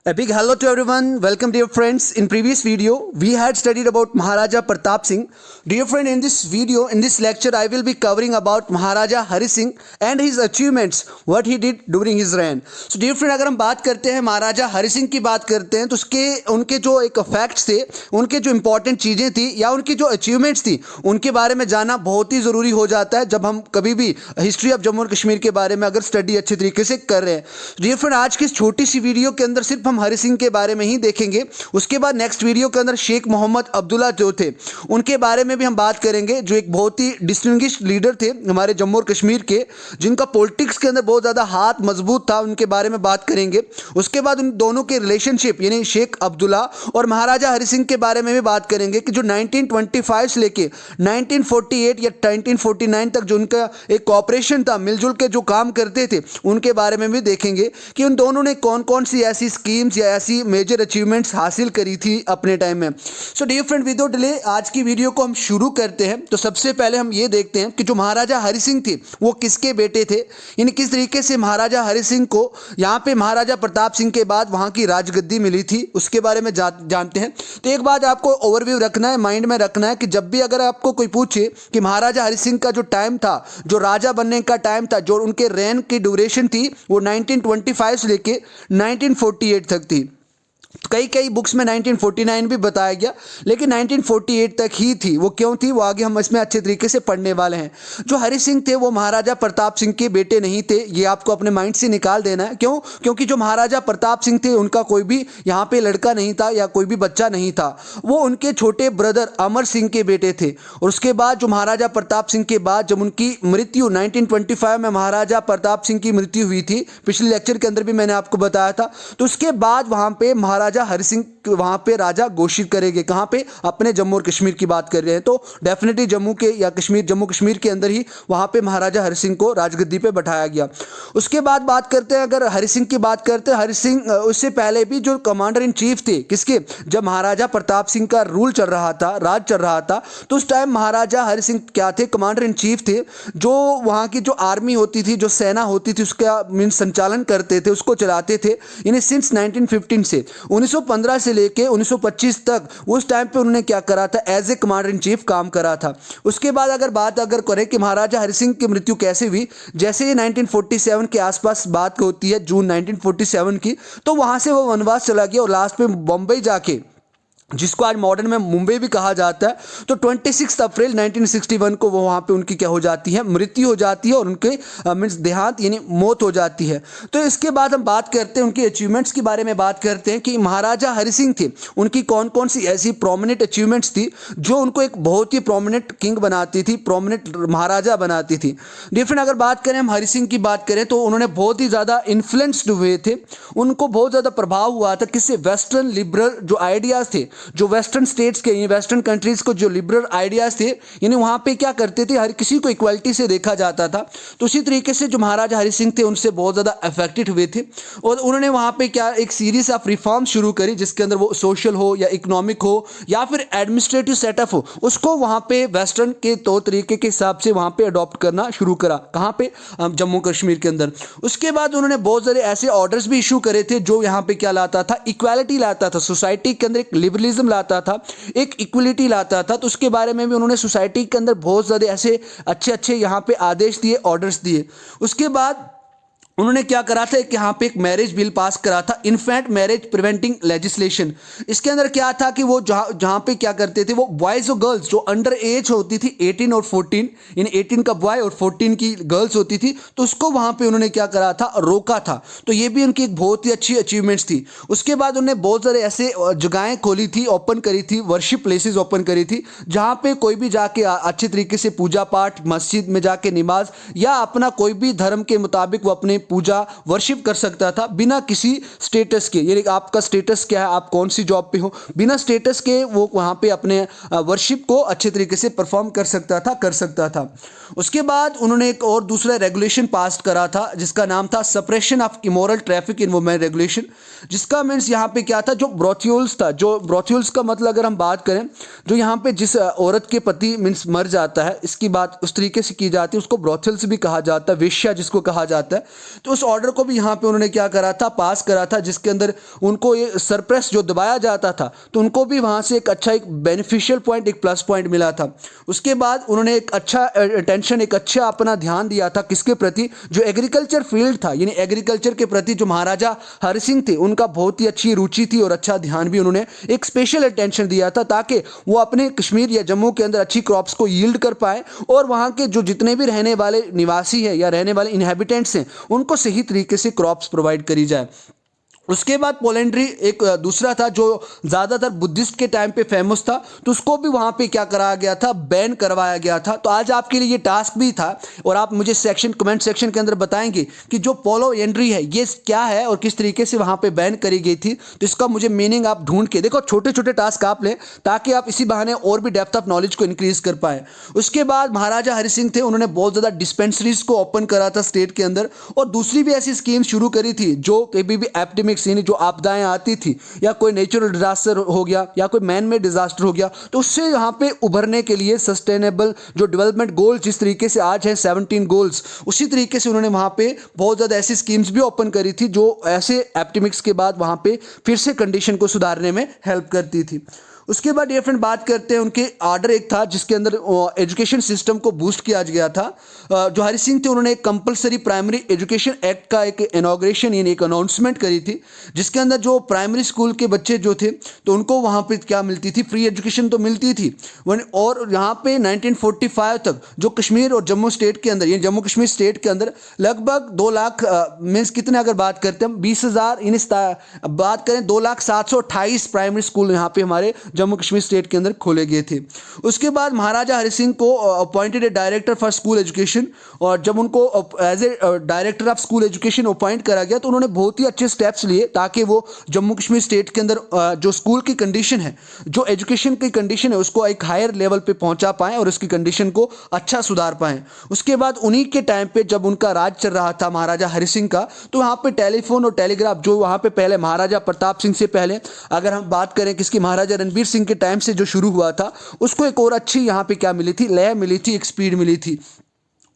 A big hello to everyone. Welcome, dear friends. In previous video, we had studied about Maharaja Pratap Singh. Dear friend, in this video, in this lecture, I will be covering about Maharaja Hari Singh and his achievements, what he did during his reign. So, dear friend, अगर हम बात करते हैं महाराजा हरि सिंह की बात करते हैं तो उनके जो एक फैक्ट्स थे, उनके जो इंपॉर्टेंट चीज़ें थी या उनकी जो अचीवमेंट्स थी, उनके बारे में जानना बहुत ही ज़रूरी हो जाता है जब हम कभी भी हिस्ट्री ऑफ जम्मू और कश्मीर के बारे में अगर स्टडी अच्छे तरीके से कर रहे हैं. डियर फ्रेंड, आज की इस छोटी सी वीडियो के अंदर सिर्फ हम हरि सिंह के बारे में ही देखेंगे. उसके बाद नेक्स्ट वीडियो के अंदर शेख मोहम्मद अब्दुल्ला जो थे उनके बारे में भी हम बात करेंगे, जो एक बहुत ही डिस्टिंग्विश्ड लीडर थे हमारे जम्मू और कश्मीर के, जिनका पॉलिटिक्स के अंदर बहुत ज़्यादा हाथ मजबूत था. उनके बारे में बात करेंगे. उसके बाद उन दोनों के रिलेशनशिप यानी शेख अब्दुल्ला और महाराजा हरि सिंह के बारे में भी बात करेंगे कि जो 1925 से लेके 1948 या 1949 तक जो उनका एक कॉपरेशन था, मिलजुल के जो काम करते थे, उनके बारे में भी देखेंगे कि उन दोनों ने कौन कौन सी ऐसी स्कीम्स या ऐसी मेजर अचीवमेंट्स हासिल करी थी अपने टाइम में. So dear friend, without delay आज की वीडियो को हम शुरू करते हैं. तो सबसे पहले हम ये देखते हैं कि जो महाराजा हरि सिंह थे वो किसके बेटे थे, यानी किस तरीके से महाराजा हरि सिंह को यहाँ पे महाराजा प्रताप सिंह के बाद वहाँ की राजगद्दी मिली थी, उसके बारे में जानते हैं. तो एक बात आपको ओवरव्यू रखना है, माइंड में रखना है कि जब भी अगर आपको कोई पूछे कि महाराजा हरि सिंह का जो टाइम था, जो राजा बनने का टाइम था, जो उनके रेन की ड्यूरेशन थी, वो 1925 से लेके 1948 तक थी. तो कई बुक्स में 1949 भी बताया गया, लेकिन 1948 तक ही थी. वो क्यों थी, वो आगे हम इसमें अच्छे तरीके से पढ़ने वाले हैं. जो हरि सिंह थे वो महाराजा प्रताप सिंह के बेटे नहीं थे, ये आपको अपने माइंड से निकाल देना है. क्यों? क्योंकि जो महाराजा प्रताप सिंह थे उनका कोई भी यहाँ पे लड़का नहीं था या कोई भी बच्चा नहीं था. वो उनके छोटे ब्रदर अमर सिंह के बेटे थे. और उसके बाद जो महाराजा प्रताप सिंह के बाद जब उनकी मृत्यु 1925 में महाराजा प्रताप सिंह की मृत्यु हुई थी, पिछले लेक्चर के अंदर भी मैंने आपको बताया था, तो उसके बाद वहाँ पे महाराजा हरि सिंह वहां पे राजा घोषित करेंगे. कहां पे? अपने जम्मू और कश्मीर की बात कर रहे हैं, तो डेफिनेटली जम्मू के या जम्मू कश्मीर के अंदर ही वहां पे महाराजा हरि सिंह को राजगद्दी पे बैठाया गया. उसके बाद बात करते हैं, अगर हरि सिंह की बात करते हैं, हरि सिंह उससे पहले भी जो कमांडर इन चीफ थे, किसके? जब महाराजा प्रताप सिंह का रूल चल रहा था, राज चल रहा था, तो उस टाइम महाराजा हरि सिंह क्या थे? कमांडर इन चीफ थे, जो वहां की जो आर्मी होती थी, जो सेना होती थी, उसका संचालन करते थे, उसको चलाते थे. यानी सिंस 1915 से 1915 से लेके 1925 तक उस टाइम पे उन्होंने क्या करा था? As a commander in chief काम करा था. उसके बाद अगर करें कि महाराजा हरि सिंह की मृत्यु कैसे हुई, जैसे ही 1947 के आसपास बात होती है, जून 1947 की, तो वहां से वो वनवास चला गया और लास्ट में बम्बई जाके, जिसको आज मॉडर्न में मुंबई भी कहा जाता है, तो 26 अप्रैल 1961 को वो वहाँ पे उनकी क्या हो जाती है? मृत्यु हो जाती है और उनके मीन्स देहांत यानी मौत हो जाती है. तो इसके बाद हम बात करते हैं उनकी अचीवमेंट्स के बारे में बात करते हैं कि महाराजा हरि सिंह थे, उनकी कौन कौन सी ऐसी प्रोमिनेंट अचीवमेंट्स थी जो उनको एक बहुत ही प्रोमिनेंट किंग बनाती थी, प्रोमिनेंट महाराजा बनाती थी. डिफरेंट अगर बात करें हम हरि सिंह की बात करें तो उन्होंने बहुत ही ज़्यादा इन्फ्लुएंस्ड हुए थे, उनको बहुत ज़्यादा प्रभाव हुआ था. किससे? वेस्टर्न लिबरल जो आइडियाज़ थे, जो वेस्टर्न स्टेट्स के, वेस्टर्न कंट्रीज को जो लिबरल आइडियाज थे, यानी वहां पे क्या करते थे, हर किसी को इक्वालिटी से देखा जाता था. तो उसी तरीके से जो महाराजा हरि सिंह थे उनसे बहुत ज़्यादा अफेक्टेड हुए थे और उन्होंने वहां पे क्या एक सीरीज ऑफ रिफॉर्म शुरू करी, जिसके अंदर वो सोशल हो या इकोनॉमिक हो या फिर एडमिनिस्ट्रेटिव सेटअप हो, उसको वहां पे वेस्टर्न के तौर तरीके के हिसाब से वहां पे अडॉप्ट करना शुरू करा. कहाँ पे? जम्मू कश्मीर के अंदर. उसके बाद उन्होंने बहुत सारे ऐसे ऑर्डर्स भी इशू करे थे जो यहाँ पे क्या लाता था? इक्वालिटी लाता था, सोसाइटी के अंदर एक लिबरलिज्म लाता था, एक इक्वलिटी लाता था. तो उसके बारे में भी उन्होंने सोसाइटी के अंदर बहुत ज़्यादा ऐसे अच्छे यहां पे आदेश दिए, ऑर्डर्स दिए. उसके बाद उन्होंने क्या करा था कि यहाँ पे एक मैरिज बिल पास करा था, इन्फेंट मैरिज प्रिवेंटिंग लेजिस्लेशन. इसके अंदर क्या था कि वो जहाँ पे क्या करते थे, वो बॉयज़ और गर्ल्स जो अंडर एज होती थी 18 और 14, यानी 18 का बॉय और 14 की गर्ल्स होती थी, तो उसको वहाँ पे उन्होंने क्या करा था? रोका था. तो ये भी उनकी एक बहुत ही अच्छी अचीवमेंट्स थी. उसके बाद उन्होंने बहुत सारे ऐसे जगहें खोली थी, ओपन करी थी, वर्शिप प्लेसेस ओपन करी थी, जहाँ पे कोई भी जाके अच्छे तरीके से पूजा पाठ, मस्जिद में जाके नमाज या अपना कोई भी धर्म के मुताबिक वो अपने पूजा वर्शिप कर सकता था, बिना किसी स्टेटस के. यानी आपका स्टेटस क्या है, आप कौन सी जॉब पे हो, बिना स्टेटस के वो वहां पे अपने वर्शिप को अच्छे तरीके से परफॉर्म कर सकता था. उसके बाद उन्होंने एक और दूसरा रेगुलेशन पास करा था, जिसका नाम था suppression of immoral traffic in women regulation. जिसका मीन्स यहाँ पे क्या था? जो ब्रोथ्यूल्स था, जो ब्रोथ्यूल्स का मतलब अगर हम बात करें, जो यहाँ पे जिस औरत के पति मीन्स मर जाता है, इसकी बात उस तरीके से की जाती है, उसको ब्रोथल्स भी कहा जाता है, वेश्या जिसको कहा जाता है. तो उस ऑर्डर को भी यहाँ पे उन्होंने क्या करा था, पास करा था, जिसके अंदर उनको ये सरप्रेस जो दबाया जाता था तो उनको भी वहाँ से एक अच्छा, एक बेनिफिशियल पॉइंट, एक प्लस पॉइंट मिला था। उसके बाद उन्होंने एक अच्छा अटेंशन, एक अच्छा अपना ध्यान दिया था किसके प्रति, जो एग्रीकल्चर फील्ड था, यानी एग्रीकल्चर के प्रति जो महाराजा हरि सिंह थे उनका बहुत ही अच्छी रुचि थी और अच्छा ध्यान भी उन्होंने एक स्पेशल अटेंशन दिया था, ताकि वो अपने कश्मीर या जम्मू के अंदर अच्छी क्रॉप्स को यील्ड कर पाए और वहाँ के जो जितने भी रहने वाले निवासी हैं या रहने वाले इनहेबिटेंट्स हैं उनको सही तरीके से क्रॉप्स प्रोवाइड करी जाए। उसके बाद पोलेंड्री एक दूसरा था जो ज़्यादातर बुद्धिस्ट के टाइम पे फेमस था, तो उसको भी वहाँ पे क्या कराया गया था, बैन करवाया गया था। तो आज आपके लिए ये टास्क भी था और आप मुझे कमेंट सेक्शन के अंदर बताएंगे कि जो पोलोएंड्री है ये क्या है और किस तरीके से वहाँ पे बैन करी गई थी। तो इसका मुझे मीनिंग आप ढूंढ के देखो, छोटे छोटे टास्क आप लें ताकि आप इसी बहाने और भी डेप्थ ऑफ नॉलेज को इंक्रीज कर पाए। उसके बाद महाराजा हरि सिंह थे, उन्होंने बहुत ज़्यादा डिस्पेंसरीज को ओपन करा था स्टेट के अंदर और दूसरी भी ऐसी स्कीम शुरू करी थी जो कभी भी एपिडेमिक, यानी जो आपदाएं आती थी या कोई नेचुरल डिजास्टर हो गया या कोई मैन मेड डिजास्टर हो गया, तो उससे यहाँ पे उभरने के लिए सस्टेनेबल जो डेवलपमेंट गोल्स जिस तरीके से आज हैं 17 गोल्स, उसी तरीके से उन्होंने वहाँ पे बहुत ज़्यादा ऐसी स्कीम्स भी ओपन करी थी जो ऐसे एपिडेमिक्स के बाद वहाँ पे फिर से कंडीशन को सुधारने में हेल्प करती थी। उसके बाद ये फ्रेंड बात करते हैं, उनके आर्डर एक था जिसके अंदर एजुकेशन सिस्टम को बूस्ट किया गया था। जो हरि सिंह थे उन्होंने एक कंपलसरी प्राइमरी एजुकेशन एक्ट का एक इनॉग्रेशन यानी एक अनाउंसमेंट करी थी, जिसके अंदर जो प्राइमरी स्कूल के बच्चे जो थे तो उनको वहाँ पे क्या मिलती थी, फ्री एजुकेशन तो मिलती थी। और यहाँ पे 1945 तक जो कश्मीर और जम्मू स्टेट के अंदर, यानी जम्मू कश्मीर स्टेट के अंदर लगभग 2 लाख मीन्स कितने अगर बात करते हैं हम 20,000, यानी बात करें 2,728 प्राइमरी स्कूल यहाँ पे हमारे जम्मू कश्मीर स्टेट के अंदर खोले गए थे। उसके बाद महाराजा हरि सिंह को appointed a director for school education, और जब उनको as a director of school education appoint करा गया तो उन्होंने बहुत ही अच्छे स्टेप्स लिए ताकि वो जम्मू कश्मीर स्टेट के अंदर जो स्कूल की कंडीशन है, जो एजुकेशन की कंडीशन है, उसको एक हायर लेवल पे पहुंचा पाएं और उसकी कंडीशन को अच्छा सुधार पाएं। उसके बाद उन्हीं के टाइम पे जब उनका राज चल रहा था महाराजा हरि सिंह का, तो वहाँ पे टेलीफोन और टेलीग्राफ जो वहाँ पे पहले महाराजा प्रताप सिंह से पहले अगर हम बात करें किसकी, महाराजा रणबीर सिंह के टाइम से जो शुरू हुआ था, उसको एक और अच्छी यहाँ पे क्या मिली थी, लय मिली थी, एक स्पीड मिली थी।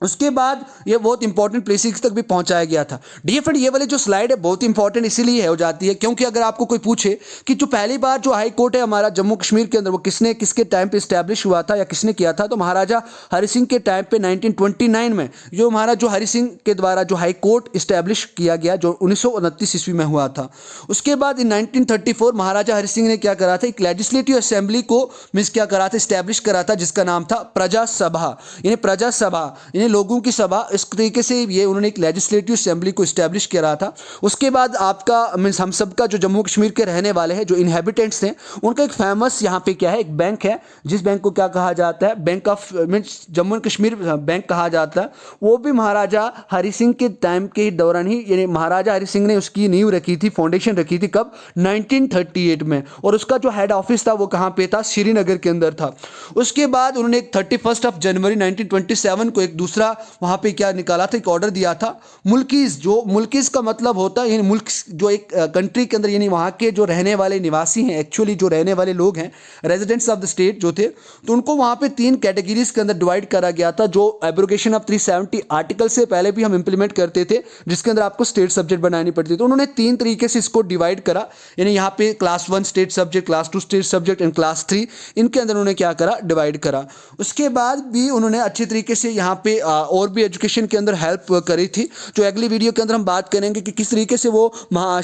उसके बाद ये बहुत इंपॉर्टेंट प्लेसेस तक भी पहुंचाया गया था। डियर फ्रेंड, ये वाली जो स्लाइड है बहुत इंपॉर्टेंट इसीलिए हो जाती है क्योंकि अगर आपको कोई पूछे कि जो पहली बार जो हाई कोर्ट है हमारा जम्मू कश्मीर के अंदर वो किसने, किसके टाइम पे इस्टेब्लिश हुआ था या किसने किया था, तो महाराजा हरि सिंह के टाइम पे 1929 में जो हमारा जो हरि सिंह के द्वारा जो हाई कोर्ट इस्टेब्लिश किया गया जो 1929 ईस्वी में हुआ था। उसके बाद इन 1934 महाराजा हरि सिंह ने क्या करा था, एक लेजिस्लेटिव असेंबली को मीन्स क्या करा था, इस्टेब्लिश करा था, जिसका नाम था प्रजा सभा, यानी प्रजा सभा यानी लोगों की सभा। इस तरीके से ये उन्होंने एक लेजिस्लेटिव असेंबली को इस्टेब्लिश करा था। उसके बाद आपका मीन्स हम सबका जो जम्मू कश्मीर के रहने वाले हैं जो इनहेबिटेंट्स हैं उनका एक फेमस यहाँ पे क्या है, एक बैंक है जिस बैंक को क्या कहा जाता है, bank of means Jammu and Kashmir bank कहा जाता है। वो भी महाराजा हरि सिंह के टाइम के दौरान ही, यानी महाराजा हरि सिंह ने उसकी नींव रखी थी, फाउंडेशन रखी थी, कब, 1938 में, और उसका जो हेड ऑफिस था वो कहाँ पे था, श्रीनगर के अंदर था। उसके बाद उन्होंने 31 जनवरी 1927 को एक दूसरा वहाँ पे क्या निकाला था, एक ऑर्डर दिया था, मुल्कीज, जो मुल्कीज का मतलब होता है यानी मुल्क जो एक कंट्री के अंदर, यानी वहाँ के जो रहने वाले निवासी हैं, एक्चुअली जो रहने वाले लोग हैं, रेजिडेंट्स ऑफ द स्टेट जो थे, तो उनको वहाँ पे 3 कैटेगरीज के अंदर डिवाइड करा गया था, जो एब्रोगेशन ऑफ 370 आर्टिकल से पहले भी हम इंप्लीमेंट करते थे, जिसके अंदर आपको स्टेट सब्जेक्ट बनानी पड़ती थी। तो उन्होंने 3 तरीके से इसको डिवाइड करा, यानी यहाँ पे class 1 state subject, class 2 state subject and class 3, इनके अंदर उन्होंने क्या करा, डिवाइड करा। उसके बाद भी उन्होंने अच्छे तरीके से यहाँ पे और भी एजुकेशन के अंदर हेल्प करी थी, जो अगली वीडियो के अंदर हम बात करेंगे कि किस तरीके से वो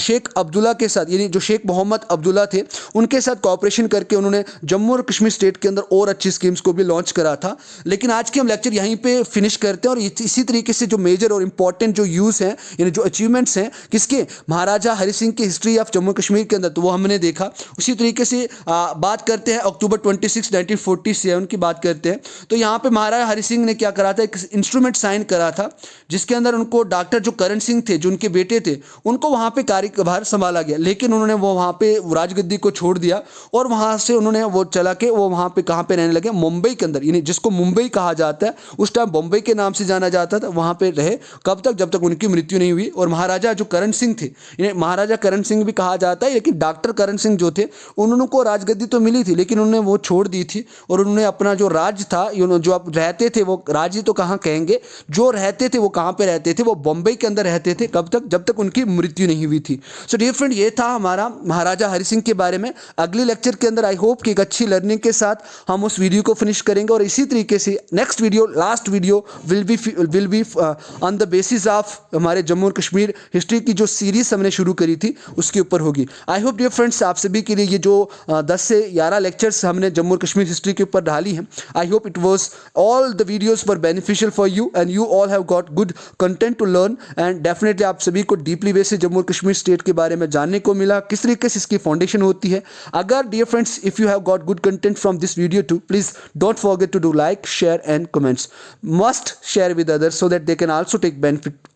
शेख अब्दुल्ला के साथ, यानी जो शेख मोहम्मद अब्दुल्ला थे उनके साथ कोऑपरेशन करके उन्होंने जम्मू और कश्मीर स्टेट के अंदर और अच्छी स्कीम्स को भी लॉन्च करा था। लेकिन आज के हम लेक्चर यहीं पे फिनिश करते हैं और इसी तरीके से जो मेजर और इंपॉर्टेंट जो यूज़ हैं, यानी जो अचीवमेंट्स हैं किसके, महाराजा हरि सिंह की हिस्ट्री ऑफ जम्मू कश्मीर के अंदर, तो वो हमने देखा। उसी तरीके से बात करते हैं अक्टूबर 26, 1947 की बात करते हैं, तो यहाँ पे महाराजा हरि सिंह ने क्या करा था, एक इंस्ट्रूमेंट साइन करा था जिसके अंदर उनको डॉक्टर जो करण सिंह थे, जो उनके बेटे थे, उनको वहाँ पे कार्यभार संभाला गया, लेकिन उन्होंने वो वहाँ पे राजगद्दी को छोड़ दिया और वहाँ से उन्होंने वो चला के वो वहाँ पे कहाँ पे रहने लगे, मुंबई के अंदर, यानी जिसको मुंबई कहा जाता है, उस टाइम बॉम्बे के नाम से जाना जाता था, वहाँ पे रहे कब तक, जब तक उनकी मृत्यु नहीं हुई। और महाराजा जो करण सिंह थे, यानी महाराजा करण सिंह भी कहा जाता है, लेकिन डॉक्टर करण सिंह जो थे उनको राजगद्दी तो मिली थी लेकिन उन्होंने वो छोड़ दी थी और उन्होंने अपना जो राज्य था, जो आप रहते थे, वो राज्य तो कहाँ कहेंगे। जो रहते थे वो कहाँ पे रहते थे? वो बॉम्बे के अंदर रहते थे। कब तक? जब तक उनकी मृत्यु नहीं हुई थी। सो डियर फ्रेंड, ये था हमारा महाराजा हरि सिंह के बारे में। अगले लेक्चर के अंदर आई होप कि एक अच्छी लर्निंग के साथ हम उस वीडियो को फिनिश करेंगे, और इसी तरीके से next video, last video will be on the basis of हमारे जम्मू और कश्मीर हिस्ट्री की जो सीरीज हमने शुरू करी थी उसके ऊपर होगी। आई होप डियर फ्रेंड्स, आप सभी के लिए ये जो 10 से 11 लेक्चर्स हमने जम्मू और कश्मीर हिस्ट्री के ऊपर डाली हैं, I hope it was all the videos were beneficial for you and you all have got good content to learn. And definitely आप सभी को डीपली वे से जम्मू और कश्मीर स्टेट के बारे में जानने को मिला, किस तरीके से इसकी फाउंडेशन होती है। अगर dear friends, if you have got good content from this video too, please don't forget to do like, share and comments. Must share with others so that they can also take benefit